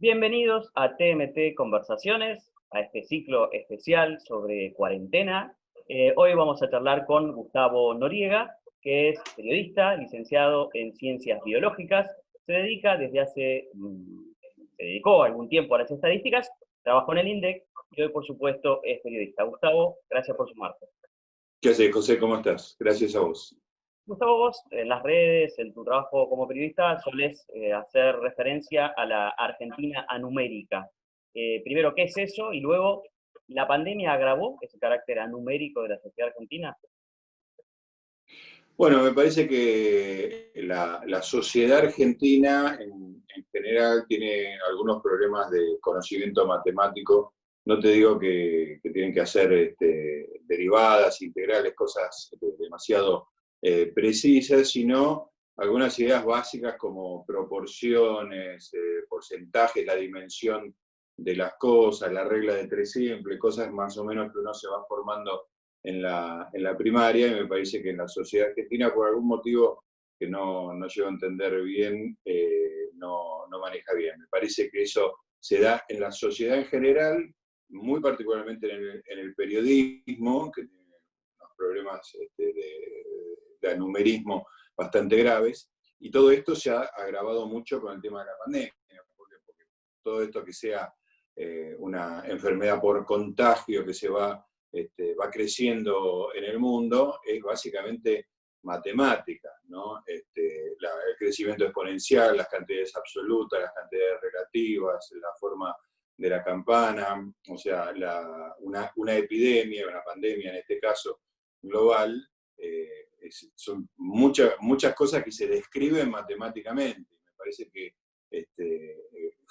Bienvenidos a TMT Conversaciones, a este ciclo especial sobre cuarentena. Hoy vamos a charlar con Gustavo Noriega, que es periodista, licenciado en Ciencias Biológicas. Se dedicó algún tiempo a las estadísticas, trabajó en el INDEC y hoy, por supuesto, es periodista. Gustavo, gracias por sumarte. ¿Qué haces, José? ¿Cómo estás? Gracias a vos. Gustavo, vos en las redes, en tu trabajo como periodista, solés hacer referencia a la Argentina anumérica. Primero, ¿qué es eso? Y luego, ¿la pandemia agravó ese carácter anumérico de la sociedad argentina? Bueno, me parece que la sociedad argentina en general tiene algunos problemas de conocimiento matemático. No te digo que tienen que hacer derivadas, integrales, cosas demasiado precisas, sino algunas ideas básicas como proporciones, porcentajes, la dimensión de las cosas, la regla de tres simple, cosas más o menos que uno se va formando en la primaria, y me parece que en la sociedad argentina, por algún motivo que no llego a entender bien, no maneja bien. Me parece que eso se da en la sociedad en general, muy particularmente en el periodismo, que tiene unos problemas de anumerismo bastante graves, y todo esto se ha agravado mucho con el tema de la pandemia, porque todo esto que sea una enfermedad por contagio que se va creciendo en el mundo, es básicamente matemática, ¿no? El crecimiento exponencial, las cantidades absolutas, las cantidades relativas, la forma de la campana, o sea, una epidemia, una pandemia en este caso global, son muchas cosas que se describen matemáticamente. Me parece que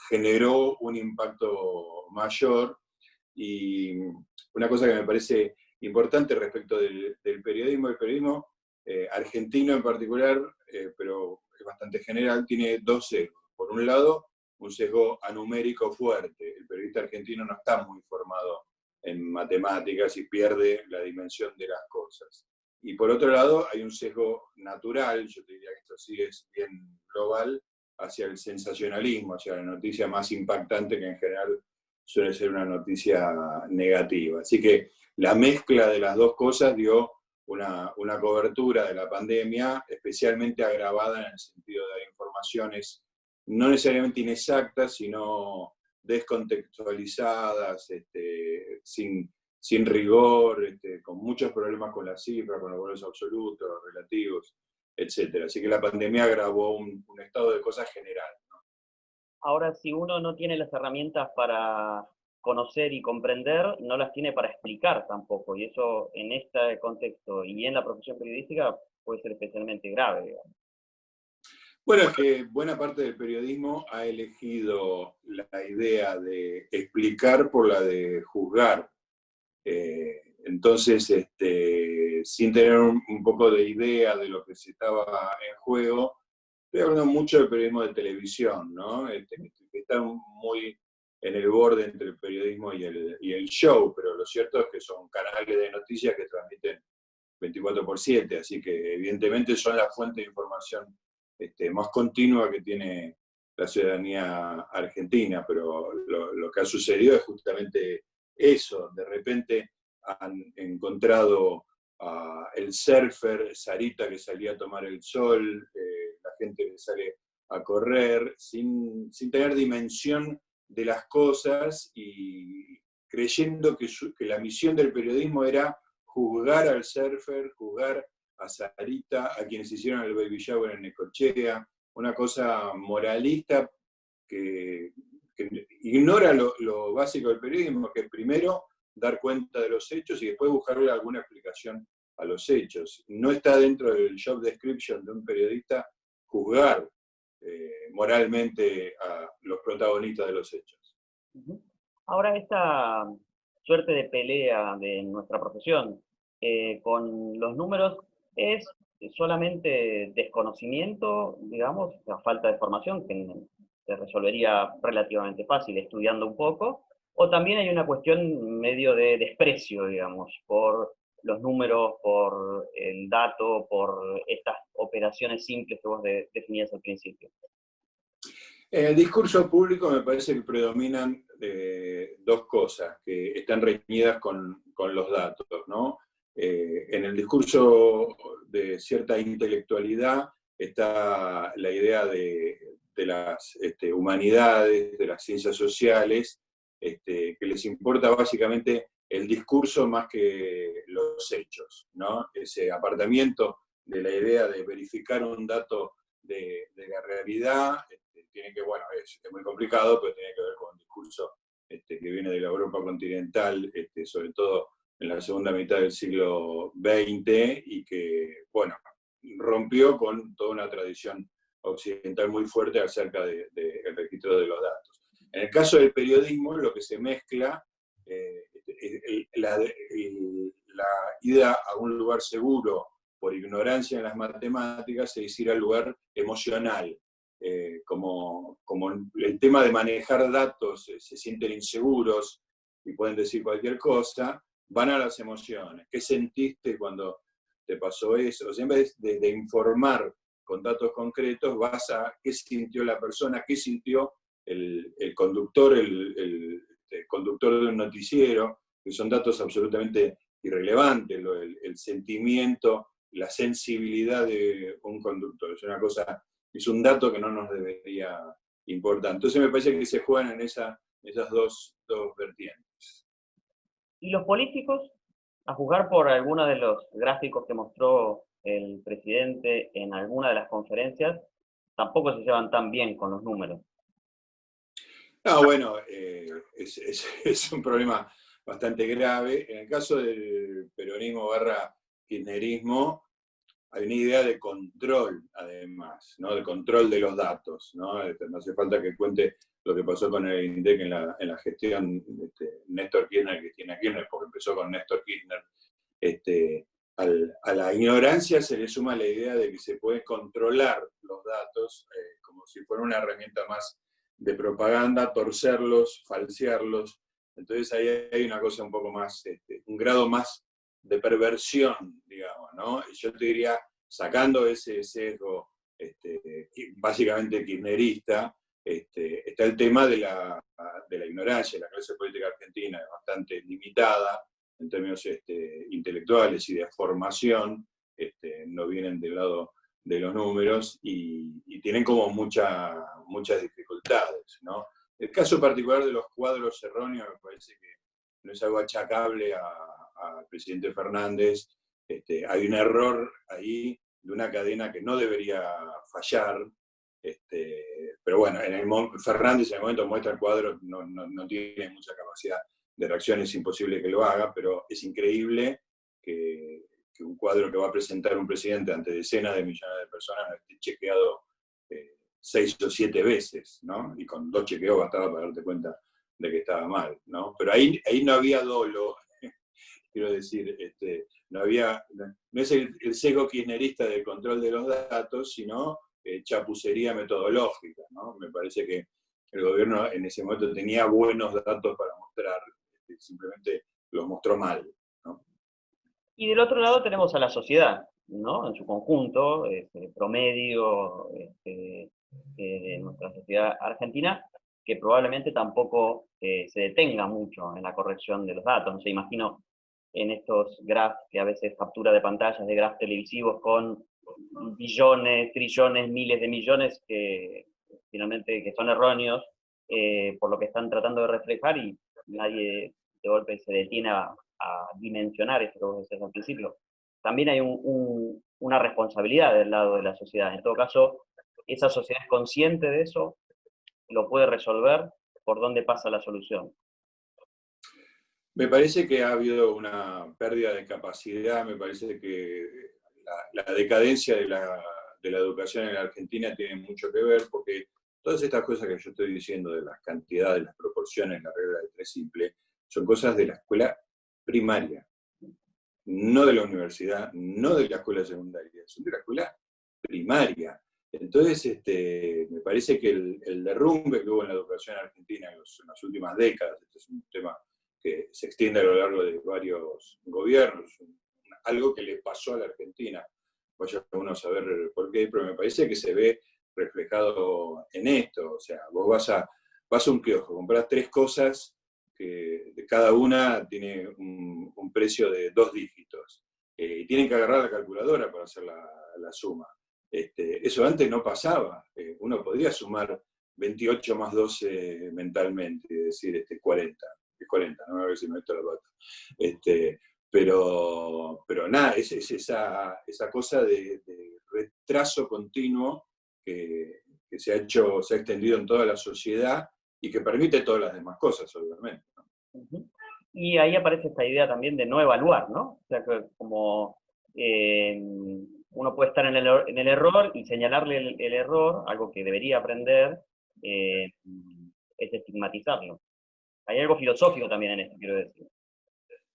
generó un impacto mayor. Y una cosa que me parece importante respecto del periodismo, el periodismo argentino en particular, pero es bastante general, tiene dos sesgos. Por un lado, un sesgo anumérico fuerte. El periodista argentino no está muy formado en matemáticas y pierde la dimensión de las cosas. Y por otro lado, hay un sesgo natural, yo te diría que esto sí es bien global, hacia el sensacionalismo, hacia la noticia más impactante, que en general suele ser una noticia negativa. Así que la mezcla de las dos cosas dio una cobertura de la pandemia especialmente agravada en el sentido de informaciones no necesariamente inexactas, sino descontextualizadas, sin rigor, con muchos problemas con la cifra, con los valores absolutos, relativos, etc. Así que la pandemia agravó un estado de cosas general. Ahora, si uno no tiene las herramientas para conocer y comprender, no las tiene para explicar tampoco, y eso en este contexto y en la profesión periodística puede ser especialmente grave, digamos. Bueno, es que buena parte del periodismo ha elegido la idea de explicar por la de juzgar. Entonces, sin tener un poco de idea de lo que se estaba en juego, estoy hablando mucho del periodismo de televisión, ¿no? Que está muy en el borde entre el periodismo y el show, pero lo cierto es que son canales de noticias que transmiten 24/7, así que evidentemente son la fuente de información más continua que tiene la ciudadanía argentina, pero lo que ha sucedido es justamente eso. De repente han encontrado el surfer, Sarita, que salía a tomar el sol, la gente que sale a correr, sin tener dimensión de las cosas y creyendo que la misión del periodismo era juzgar al surfer, juzgar a Sarita, a quienes hicieron el baby shower en Necochea, una cosa moralista que ignora lo básico del periodismo, que es primero dar cuenta de los hechos y después buscarle alguna explicación a los hechos. No está dentro del job description de un periodista juzgar moralmente a los protagonistas de los hechos. Ahora, esta suerte de pelea de nuestra profesión con los números es solamente desconocimiento, digamos, la falta de formación, que se resolvería relativamente fácil estudiando un poco, o también hay una cuestión medio de desprecio, digamos, por los números, por el dato, por estas operaciones simples que vos definías al principio. En el discurso público me parece que predominan dos cosas que están reñidas con los datos, ¿no? En el discurso de cierta intelectualidad está la idea de las humanidades, de las ciencias sociales, que les importa básicamente el discurso más que los hechos, ¿no? Ese apartamiento de la idea de verificar un dato de la realidad, tiene que, bueno, es muy complicado, pero tiene que ver con un discurso que viene de la Europa continental, sobre todo en la segunda mitad del siglo XX, y que, bueno, rompió con toda una tradición occidental muy fuerte acerca del registro de los datos. En el caso del periodismo, lo que se mezcla, la ida a un lugar seguro por ignorancia en las matemáticas, es ir al lugar emocional. Como el tema de manejar datos, se sienten inseguros y pueden decir cualquier cosa, van a las emociones. ¿Qué sentiste cuando te pasó eso? O sea, en vez de informar con datos concretos, vas a qué sintió la persona, qué sintió el conductor, el conductor de un noticiero, que son datos absolutamente irrelevantes, el sentimiento, la sensibilidad de un conductor. Es un dato que no nos debería importar. Entonces me parece que se juegan en esas dos vertientes. ¿Y los políticos, a juzgar por algunos de los gráficos que mostró el presidente en alguna de las conferencias, tampoco se llevan tan bien con los números? Bueno, es un problema bastante grave. En el caso del peronismo barra kirchnerismo, hay una idea de control, además, ¿no? De control de los datos, ¿no? No hace falta que cuente lo que pasó con el INDEC en la gestión Néstor Kirchner, Cristina Kirchner, porque empezó con Néstor Kirchner. A la ignorancia se le suma la idea de que se puede controlar los datos como si fuera una herramienta más de propaganda, torcerlos, falsearlos. Entonces ahí hay una cosa un poco más, un grado más de perversión, digamos, ¿no? Yo te diría, sacando ese sesgo básicamente kirchnerista, está el tema de la ignorancia. La clase política argentina es bastante limitada en términos intelectuales y de formación, no vienen del lado de los números y tienen como muchas dificultades, ¿no? El caso particular de los cuadros erróneos me parece que no es algo achacable al presidente Fernández. Hay un error ahí de una cadena que no debería fallar, pero bueno, Fernández en el momento muestra el cuadro, no tiene mucha capacidad de reacción, es imposible que lo haga, pero es increíble que un cuadro que va a presentar un presidente ante decenas de millones de personas no esté chequeado 6 o 7 veces, ¿no? Y con 2 chequeos bastaba para darte cuenta de que estaba mal, ¿no? Pero ahí no había dolo, quiero decir, no es el sesgo kirchnerista del control de los datos, sino chapucería metodológica, ¿no? Me parece que el gobierno en ese momento tenía buenos datos para mostrar, simplemente los mostró mal, ¿no? Y del otro lado tenemos a la sociedad, ¿no? En su conjunto, promedio, de nuestra sociedad argentina, que probablemente tampoco se detenga mucho en la corrección de los datos. No sé, imagino en estos graphs que a veces captura de pantallas de graphs televisivos con billones, trillones, miles de millones que finalmente que son erróneos por lo que están tratando de reflejar y nadie de golpe se detiene a dimensionar esto que vos decías al principio. También hay una responsabilidad del lado de la sociedad. En todo caso, esa sociedad es consciente de eso, lo puede resolver, por dónde pasa la solución. Me parece que ha habido una pérdida de capacidad, me parece que la decadencia de la educación en la Argentina tiene mucho que ver, porque todas estas cosas que yo estoy diciendo de las cantidades, las proporciones, la regla de 3 simple, son cosas de la escuela primaria, no de la universidad, no de la escuela secundaria, son de la escuela primaria. Entonces, me parece que el derrumbe que hubo en la educación argentina en las últimas décadas, este es un tema que se extiende a lo largo de varios gobiernos, algo que le pasó a la Argentina, vaya uno a saber por qué, pero me parece que se ve reflejado en esto. O sea, vos vas a un kiosco, comprás 3 cosas que de cada una tiene un precio de 2 dígitos. Y tienen que agarrar la calculadora para hacer la suma. Eso antes no pasaba. Uno podría sumar 28 más 12 mentalmente, es decir, 40. Es 40, ¿no? A ver si me meto la pata. Pero nada, es esa cosa de retraso continuo que se ha extendido en toda la sociedad y que permite todas las demás cosas, obviamente, ¿no? Ujú. Y ahí aparece esta idea también de no evaluar, ¿no? O sea, que como uno puede estar en el error y señalarle el error, algo que debería aprender, eh, es estigmatizarlo. Hay algo filosófico también en esto, quiero decir.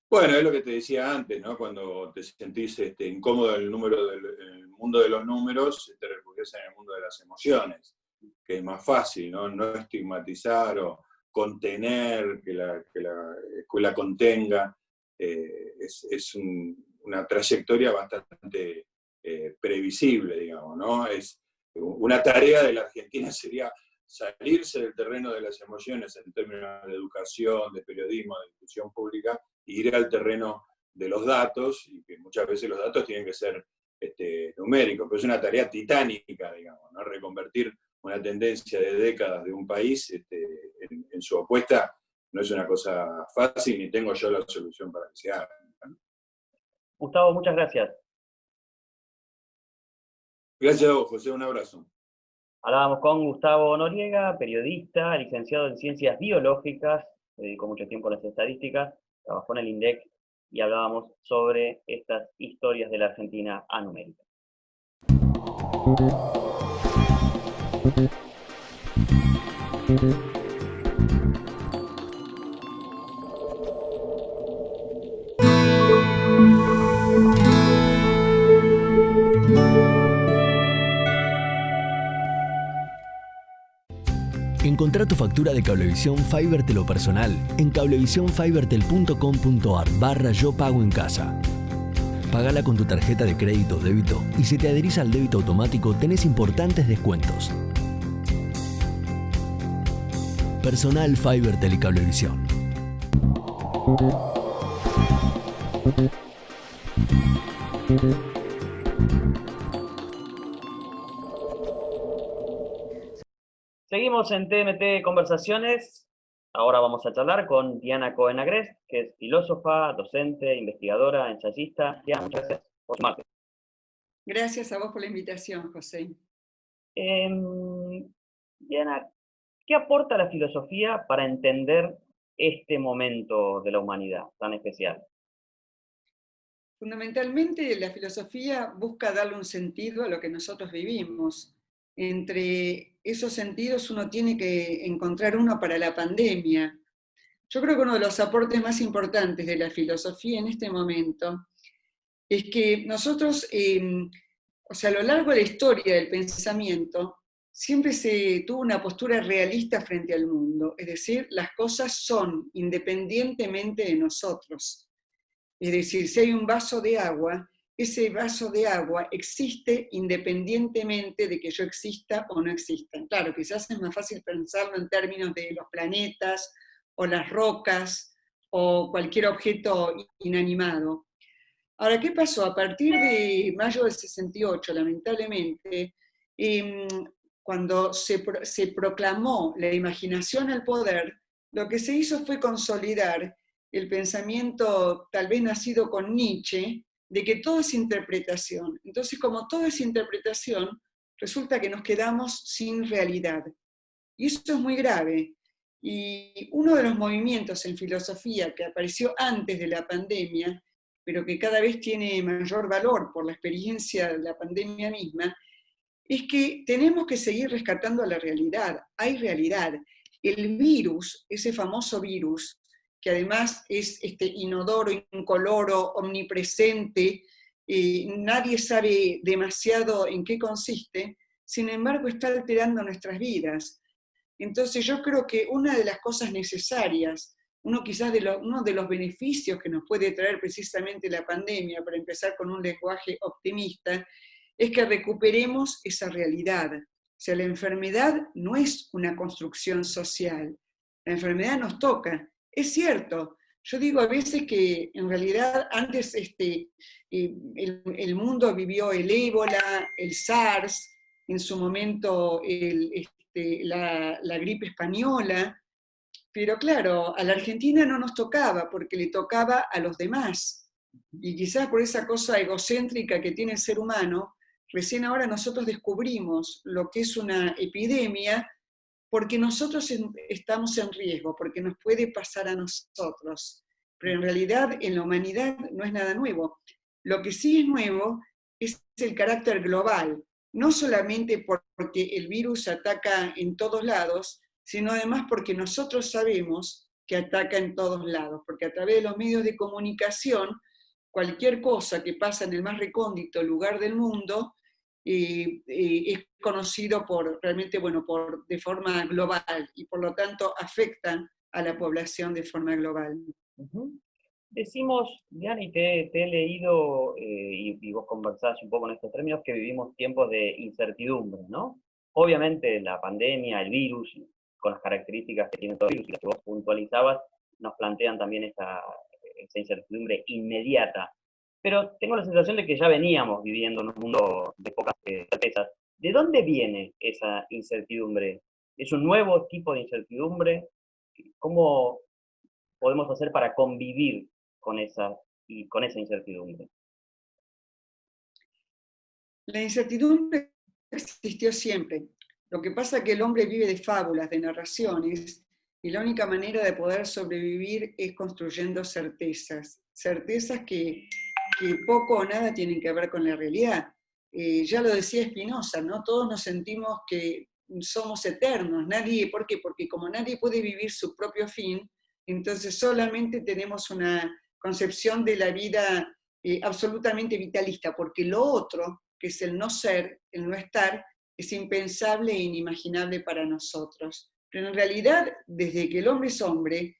Bueno, es lo que te decía antes, ¿no? Cuando te sentís incómodo en en el mundo de los números, te refugias en el mundo de las emociones, que es más fácil, ¿no? No estigmatizar o contener, que la escuela contenga. Es una trayectoria bastante previsible, digamos, ¿no? Una tarea de la Argentina sería salirse del terreno de las emociones en términos de educación, de periodismo, de discusión pública, e ir al terreno de los datos, y que muchas veces los datos tienen que ser numéricos, pero es una tarea titánica, digamos, ¿no? Reconvertir una tendencia de décadas de un país en su opuesta no es una cosa fácil, ni tengo yo la solución para que se haga, ¿no? Gustavo, muchas gracias. Gracias a vos, José, un abrazo. Hablábamos con Gustavo Noriega, periodista, licenciado en Ciencias Biológicas, se dedicó mucho tiempo a las estadísticas, trabajó en el INDEC y hablábamos sobre estas historias de la Argentina anumérica. Encontrá tu factura de Cablevisión Fibertel o personal en cablevisionfibertel.com.ar/yo pago en casa. Pagala con tu tarjeta de crédito o débito y si te adherís al débito automático tenés importantes descuentos. Personal Fibertel y Cablevisión. Seguimos en TMT Conversaciones. Ahora vamos a charlar con Diana Cohen Agrest, que es filósofa, docente, investigadora, ensayista. Diana, muchas gracias por sumarte. Gracias a vos por la invitación, José. Diana, ¿qué aporta la filosofía para entender este momento de la humanidad tan especial? Fundamentalmente, la filosofía busca darle un sentido a lo que nosotros vivimos. Entre esos sentidos uno tiene que encontrar uno para la pandemia. Yo creo que uno de los aportes más importantes de la filosofía en este momento es que nosotros, a lo largo de la historia del pensamiento, siempre se tuvo una postura realista frente al mundo, es decir, las cosas son independientemente de nosotros. Es decir, si hay un vaso de agua, ese vaso de agua existe independientemente de que yo exista o no exista. Claro, quizás es más fácil pensarlo en términos de los planetas o las rocas o cualquier objeto inanimado. Ahora, ¿qué pasó? A partir de mayo del 68, lamentablemente, cuando se proclamó la imaginación al poder, lo que se hizo fue consolidar el pensamiento, tal vez nacido con Nietzsche, de que todo es interpretación. Entonces, como todo es interpretación, resulta que nos quedamos sin realidad. Y eso es muy grave. Y uno de los movimientos en filosofía que apareció antes de la pandemia, pero que cada vez tiene mayor valor por la experiencia de la pandemia misma, es que tenemos que seguir rescatando a la realidad. Hay realidad. El virus, ese famoso virus, que además es inodoro, incoloro, omnipresente, nadie sabe demasiado en qué consiste, sin embargo está alterando nuestras vidas. Entonces yo creo que una de las cosas necesarias, uno de los beneficios que nos puede traer precisamente la pandemia, para empezar con un lenguaje optimista, es que recuperemos esa realidad. sea, la enfermedad no es una construcción social, la enfermedad nos toca. Es cierto, yo digo a veces que en realidad antes el mundo vivió el ébola, el SARS, en su momento la gripe española, pero claro, a la Argentina no nos tocaba porque le tocaba a los demás. Y quizás por esa cosa egocéntrica que tiene el ser humano, recién ahora nosotros descubrimos lo que es una epidemia porque nosotros estamos en riesgo, porque nos puede pasar a nosotros. Pero en realidad en la humanidad no es nada nuevo. Lo que sí es nuevo es el carácter global, no solamente porque el virus ataca en todos lados, sino además porque nosotros sabemos que ataca en todos lados, porque a través de los medios de comunicación, cualquier cosa que pasa en el más recóndito lugar del mundo, es conocido realmente, de forma global y por lo tanto afecta a la población de forma global. Uh-huh. Decimos, Diana, te he leído, y vos conversás un poco en estos términos, que vivimos tiempos de incertidumbre, ¿no? Obviamente la pandemia, el virus, con las características que tiene todo el virus y las que vos puntualizabas, nos plantean también esa incertidumbre inmediata. Pero tengo la sensación de que ya veníamos viviendo en un mundo de pocas certezas. ¿De dónde viene esa incertidumbre? ¿Es un nuevo tipo de incertidumbre? ¿Cómo podemos hacer para convivir con esa incertidumbre? La incertidumbre existió siempre. Lo que pasa es que el hombre vive de fábulas, de narraciones, y la única manera de poder sobrevivir es construyendo certezas. Certezas que poco o nada tienen que ver con la realidad. Ya lo decía Spinoza, ¿no? Todos nos sentimos que somos eternos. ¿Por qué? Porque como nadie puede vivir su propio fin, entonces solamente tenemos una concepción de la vida absolutamente vitalista, porque lo otro, que es el no ser, el no estar, es impensable e inimaginable para nosotros. Pero en realidad, desde que el hombre es hombre,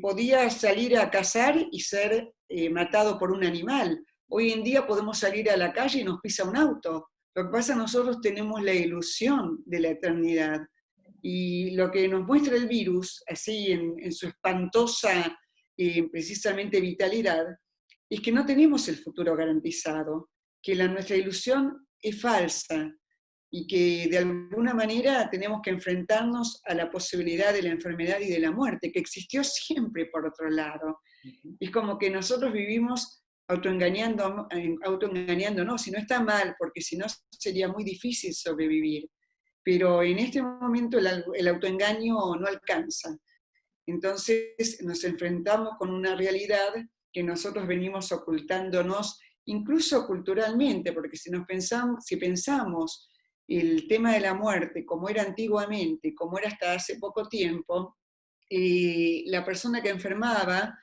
podía salir a cazar y ser matado por un animal. Hoy en día podemos salir a la calle y nos pisa un auto. Lo que pasa es que nosotros tenemos la ilusión de la eternidad. Y lo que nos muestra el virus, así en su espantosa, precisamente vitalidad, es que no tenemos el futuro garantizado, que nuestra ilusión es falsa y que de alguna manera tenemos que enfrentarnos a la posibilidad de la enfermedad y de la muerte, que existió siempre por otro lado. Es como que nosotros vivimos autoengañándonos, y no está mal, porque si no sería muy difícil sobrevivir. Pero en este momento el autoengaño no alcanza. Entonces nos enfrentamos con una realidad que nosotros venimos ocultándonos, incluso culturalmente, porque si pensamos el tema de la muerte, como era antiguamente, como era hasta hace poco tiempo, la persona que enfermaba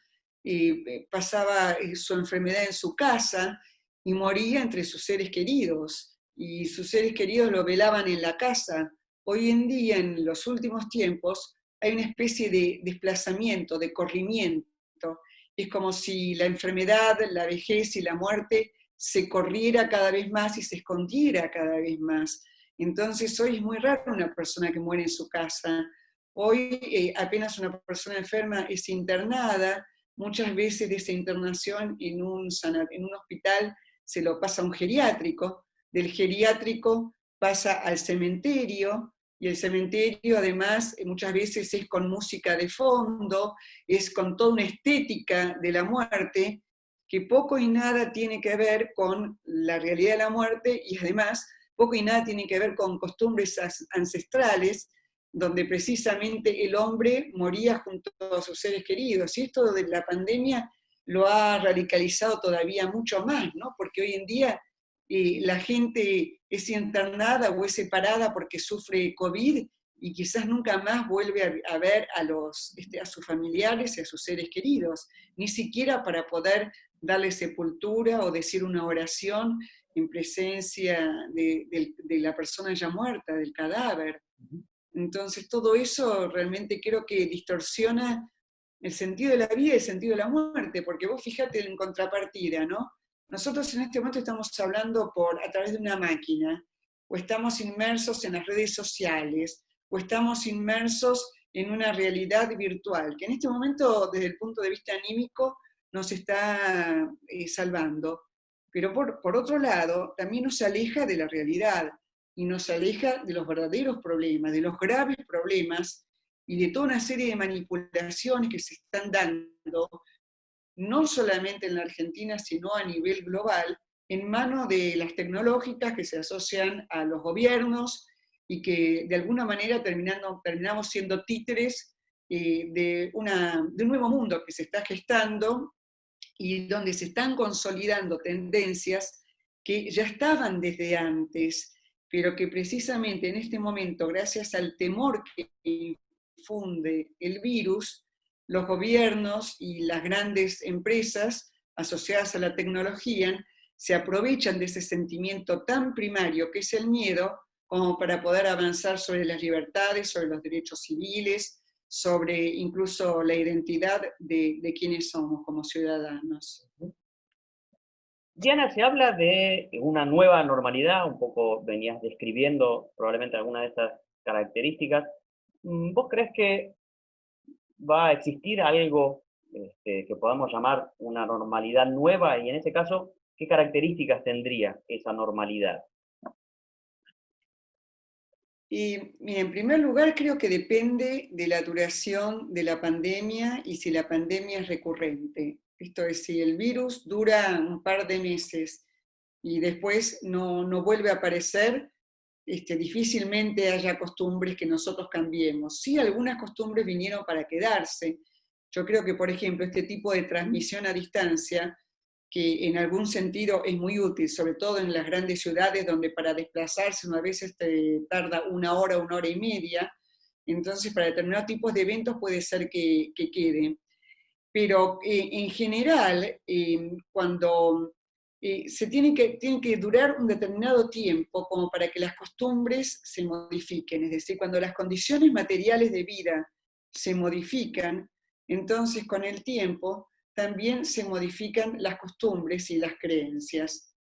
pasaba su enfermedad en su casa y moría entre sus seres queridos, y sus seres queridos lo velaban en la casa. Hoy en día, en los últimos tiempos, hay una especie de desplazamiento, de corrimiento. Es como si la enfermedad, la vejez y la muerte se corriera cada vez más y se escondiera cada vez más. Entonces hoy es muy raro una persona que muere en su casa. Hoy apenas una persona enferma es internada, muchas veces de esa internación en un hospital se lo pasa a un geriátrico, del geriátrico pasa al cementerio, y el cementerio además muchas veces es con música de fondo, es con toda una estética de la muerte que poco y nada tiene que ver con la realidad de la muerte, y además poco y nada tiene que ver con costumbres ancestrales, donde precisamente el hombre moría junto a sus seres queridos. Y esto de la pandemia lo ha radicalizado todavía mucho más, ¿no? Porque hoy en día la gente es internada o es separada porque sufre COVID y quizás nunca más vuelve a ver a sus familiares y a sus seres queridos, ni siquiera para poder darle sepultura o decir una oración en presencia de la persona ya muerta, del cadáver. Entonces todo eso realmente creo que distorsiona el sentido de la vida y el sentido de la muerte, porque vos fíjate en contrapartida, ¿no? Nosotros en este momento estamos hablando a través de una máquina, o estamos inmersos en las redes sociales, o estamos inmersos en una realidad virtual, que en este momento, desde el punto de vista anímico, nos está salvando. Pero por otro lado, también nos aleja de la realidad, y nos aleja de los verdaderos problemas, de los graves problemas, y de toda una serie de manipulaciones que se están dando, no solamente en la Argentina, sino a nivel global, en manos de las tecnológicas que se asocian a los gobiernos y que de alguna manera terminamos siendo títeres de un nuevo mundo que se está gestando y donde se están consolidando tendencias que ya estaban desde antes, pero que precisamente en este momento, gracias al temor que infunde el virus, los gobiernos y las grandes empresas asociadas a la tecnología se aprovechan de ese sentimiento tan primario que es el miedo, como para poder avanzar sobre las libertades, sobre los derechos civiles, sobre incluso la identidad de quienes somos como ciudadanos. Diana, se habla de una nueva normalidad, un poco venías describiendo probablemente alguna de estas características. ¿Vos crees que va a existir algo que podamos llamar una normalidad nueva? Y en ese caso, ¿qué características tendría esa normalidad? Y en primer lugar, creo que depende de la duración de la pandemia y si la pandemia es recurrente. Esto es, si el virus dura un par de meses y después no vuelve a aparecer, difícilmente haya costumbres que nosotros cambiemos. Sí, algunas costumbres vinieron para quedarse. Yo creo que, por ejemplo, este tipo de transmisión a distancia, que en algún sentido es muy útil, sobre todo en las grandes ciudades donde para desplazarse uno a veces tarda una hora y media, entonces para determinados tipos de eventos puede ser que quede. Pero en general, cuando tiene que durar un determinado tiempo como para que las costumbres se modifiquen, es decir, cuando las condiciones materiales de vida se modifican, entonces con el tiempo también se modifican las costumbres y las creencias.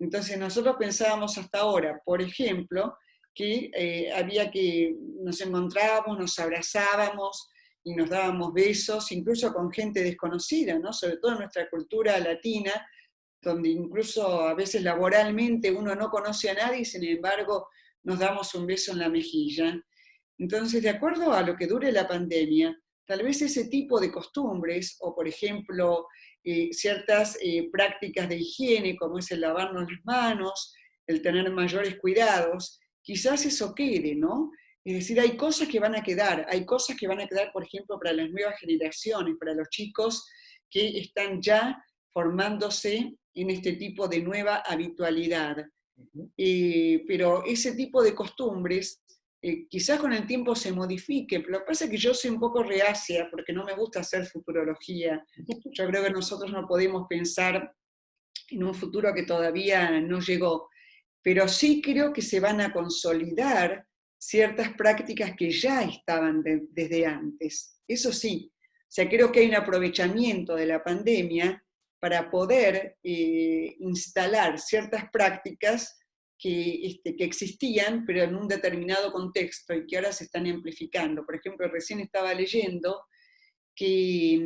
Entonces nosotros pensábamos hasta ahora, por ejemplo, que nos encontrábamos, nos abrazábamos y nos dábamos besos, incluso con gente desconocida, ¿no? Sobre todo en nuestra cultura latina, donde incluso a veces laboralmente uno no conoce a nadie y sin embargo nos damos un beso en la mejilla. Entonces, de acuerdo a lo que dure la pandemia, tal vez ese tipo de costumbres, o por ejemplo, ciertas prácticas de higiene, como es el lavarnos las manos, el tener mayores cuidados, quizás eso quede, ¿no? Es decir, hay cosas que van a quedar, por ejemplo, para las nuevas generaciones, para los chicos que están ya formándose en este tipo de nueva habitualidad. Pero ese tipo de costumbres quizás con el tiempo se modifique, pero lo que pasa es que yo soy un poco reacia porque no me gusta hacer futurología. Yo creo que nosotros no podemos pensar en un futuro que todavía no llegó, pero sí creo que se van a consolidar ciertas prácticas que ya estaban desde antes. Eso sí, o sea, creo que hay un aprovechamiento de la pandemia para poder instalar ciertas prácticas que existían, pero en un determinado contexto y que ahora se están amplificando. Por ejemplo, recién estaba leyendo que,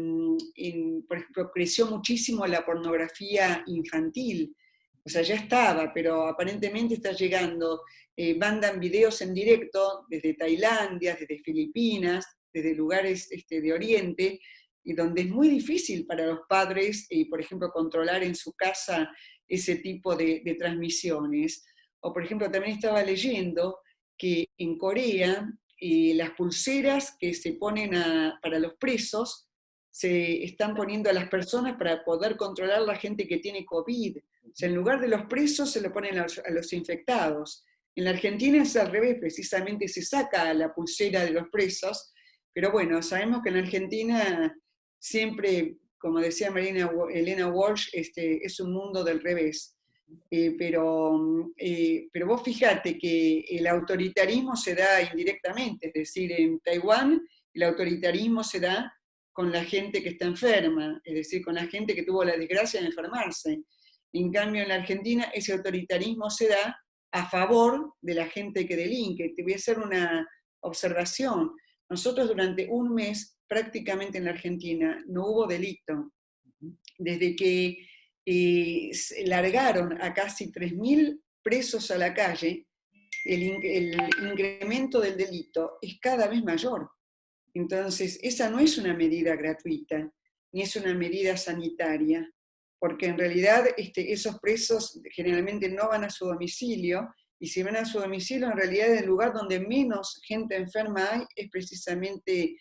por ejemplo, creció muchísimo la pornografía infantil. O sea, ya estaba, pero aparentemente está llegando. Mandan videos en directo desde Tailandia, desde Filipinas, desde lugares de Oriente, y donde es muy difícil para los padres, por ejemplo, controlar en su casa ese tipo de transmisiones. O, por ejemplo, también estaba leyendo que en Corea las pulseras que se ponen para los presos se están poniendo a las personas para poder controlar a la gente que tiene COVID. O sea, en lugar de los presos se lo ponen a los infectados. En la Argentina es al revés, precisamente se saca la pulsera de los presos, pero bueno, sabemos que en Argentina siempre, como decía Elena Walsh, es un mundo del revés. Pero vos fíjate que el autoritarismo se da indirectamente, es decir, en Taiwán el autoritarismo se da con la gente que está enferma, es decir, con la gente que tuvo la desgracia de enfermarse. En cambio, en la Argentina ese autoritarismo se da a favor de la gente que delinque. Te voy a hacer una observación. Nosotros durante un mes, prácticamente en la Argentina, no hubo delito. Desde que largaron a casi 3.000 presos a la calle, el incremento del delito es cada vez mayor. Entonces, esa no es una medida gratuita, ni es una medida sanitaria, porque en realidad esos presos generalmente no van a su domicilio, y si van a su domicilio, en realidad el lugar donde menos gente enferma hay es precisamente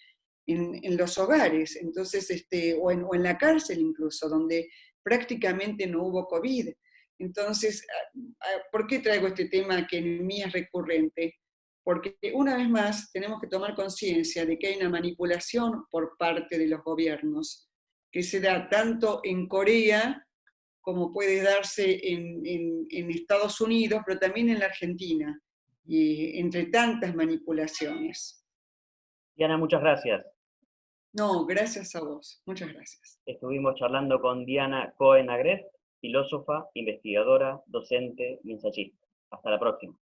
en los hogares, entonces, o en la cárcel incluso, donde prácticamente no hubo COVID. Entonces, ¿por qué traigo este tema que en mí es recurrente? Porque una vez más tenemos que tomar conciencia de que hay una manipulación por parte de los gobiernos, que se da tanto en Corea como puede darse en Estados Unidos, pero también en la Argentina, y entre tantas manipulaciones. Diana, muchas gracias. No, gracias a vos. Muchas gracias. Estuvimos charlando con Diana Cohen Agrest, filósofa, investigadora, docente y ensayista. Hasta la próxima.